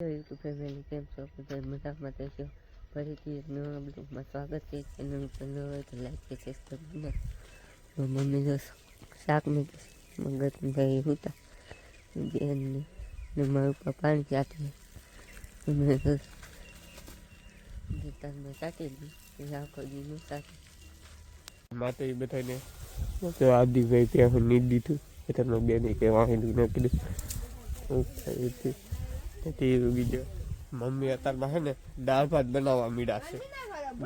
YouTube family કેમ છો? બધા મજામાં થશો. ફરીથી એક નવા બ્લોગમાં સ્વાગત છે. ચેનલ ઉપર ન હોય તો લાઈક કે સબસ્ક્રાઈબ કરો. તો મમ્મી જો શાક મૂકી મગજભાઈ હતા બેનને ને મારા ઉપર પાણી ચાટી મેં તો ગીતાને ચાટી દીધી આખો દીનું ચાટી માતા એ બધાને આદિભાઈ ત્યાં નીચ દીધું એટલે બેને કે વાંધું ન કીધું બીજો મમ્મી અત્યારમાં હે ને દાળ ભાત બનાવવા મીડા છે.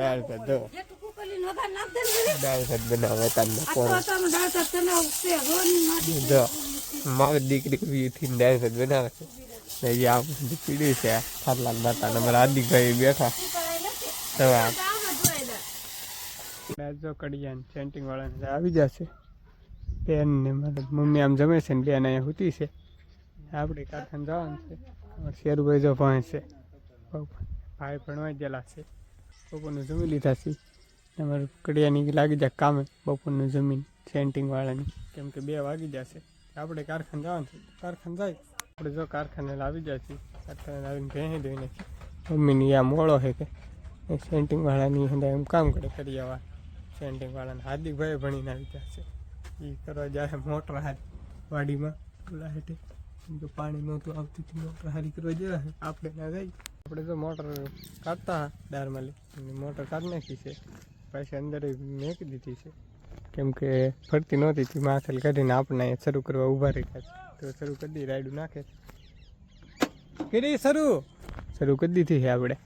દાળ ભાત બનાવવા અત્યારમાં મારી દીકરી દાળ ભાત બનાવે છે. આ પીડી છે થારલાલ માતા અમારા આદિભાઈ બેઠા જો કડિયા સેન્ટિંગ વાળાને આવી જશે. બેન ને મારી મમ્મી આમ જમે છે ને બેન અહીંયા હોતી છે. આપણે કારખાને જવાનું છે. શેરુભાઈ જો ભણે છે. ભાઈ ભણવા ગયેલા છે. બપોરનું જમી લીધા છે. અમારે કડિયાની લાગી જાય કામે બપોરનું જમીન સેન્ટિંગ વાળાની કેમ કે 2 વાગી જશે. આપણે કારખાને જવાનું છે. કારખાને જાય આપણે જો કારખાને આવી જશે. કારખાને આવીને ભેંસી દઈ નાખી. મમ્મીની આ મોળો છે કે સેન્ટિંગ વાળાની અંદર એમ કામ કરે કરિયાવા સેન્ટિંગ વાળાને હાર્દિકભાઈ ભણીને આવી જશે. એ કરવા જાય મોટર હારી વાડીમાં ઓલા હેઠે પાણી નહોતું આવતું મોટર હારી કરવા જાય. આપણે ના જાય. આપણે તો મોટર કાઢતા દારમાં લઈ મોટર કાઢી નાખી છે. પાછી અંદર મેકી દીધી છે કેમ કે ફરતી નહોતી તે માથેલ કાઢીને આપણે અહીંયા શરૂ કરવા ઊભા રહ્યા છે. તો શરૂ કરી દઈએ. રાયડું નાખે કરી શરૂ કરી દીધી છે આપણે.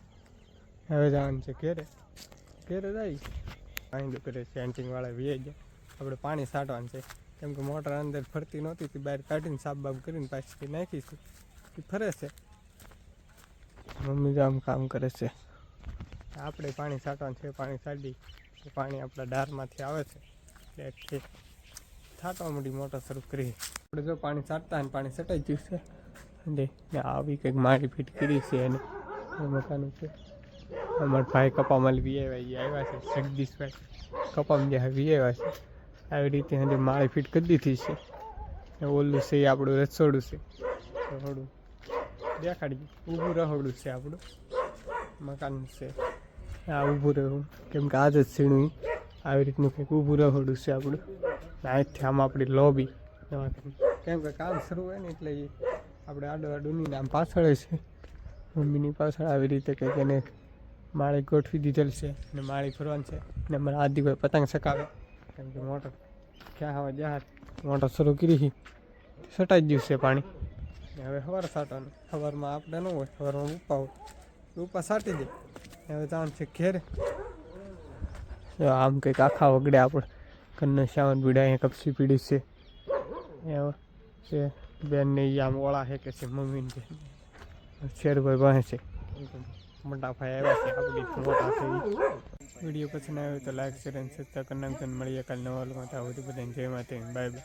હવે જવાનું છે ઘેરે જાય પાણી કરે સેન્ટિંગ વાળા વી જાય. આપણે પાણી છાંટવાનું છે કેમ કે મોટર અંદર ફરતી નહોતી તે બહાર કાઢીને સાફ બાફ કરીને પાછી નાખીશું. એ ફરે છે. મમ્મી જ આમ કામ કરે છે. આપણે પાણી છાંટવાનું છે. પાણી છાંટી પાણી આપણા ડારમાંથી આવે છે એટલે છાંટવા માંડી મોટર શરૂ કરી. આપણે જો પાણી છાંટતા ને પાણી છટાઈ ગયું છે. અને આવી કંઈક મારી ફીટ કરી છે એને મકાનું છે. અમારા ભાઈ કપામાં આવ્યા છે. જગદીશભાઈ કપામાં જ્યાં આવ્યા છે. આવી રીતે હજી માળી ફીટ કરી દીધી છે. ઓલું છે એ આપણું રસોડું છે. રસોડું દેખાડી ઊભું રહોડું છે આપણું મકાન છે. આ ઊભું રહું કેમ કે આજ જ સીણું આવી રીતનું કંઈક ઊભું રહોડું છે આપણું. અહીંથી આમ આપણી લોબી કેમ કે કામ શરૂ હોય ને એટલે આપણે આડુની આમ પાછળ છે. મમ્મીની પાછળ આવી રીતે કંઈક એને માળી ગોઠવી દીધેલ છે અને માળી ફરવાનું છે. ને અમારા આદિભાઈ પતંગ ચકાવે કેમ કે મોટર ક્યાં હવે જહાજ મોટર શરૂ કરી સટાઈ જ ગયું છે પાણી. હવે સવારે છાંટવાનું. સવારમાં આપણે ન હોય સવારમાં ઉપા છાંટી દે. હવે જવાનું છે ઘેરે. આમ કંઈક આખા વગડે આપણે કન્ન શ્યાવન પીડા અહીંયા કપસી પીડી છે. છે બેનને આમ ઓળા છે કે છે મમ્મીને શેરભાઈ ભણે છે. મોટા ભાઈ આવ્યા છે આપણી મોટા છે. વિડીયો પસંદ આવ્યો તો લાઈક શેર અને સબસ્ક્રાઈબ કરી નાખજો. મળીએ કાલે નવા લોકોમાં. ત્યાં સુધી બધાને જય માતા બાય બાય.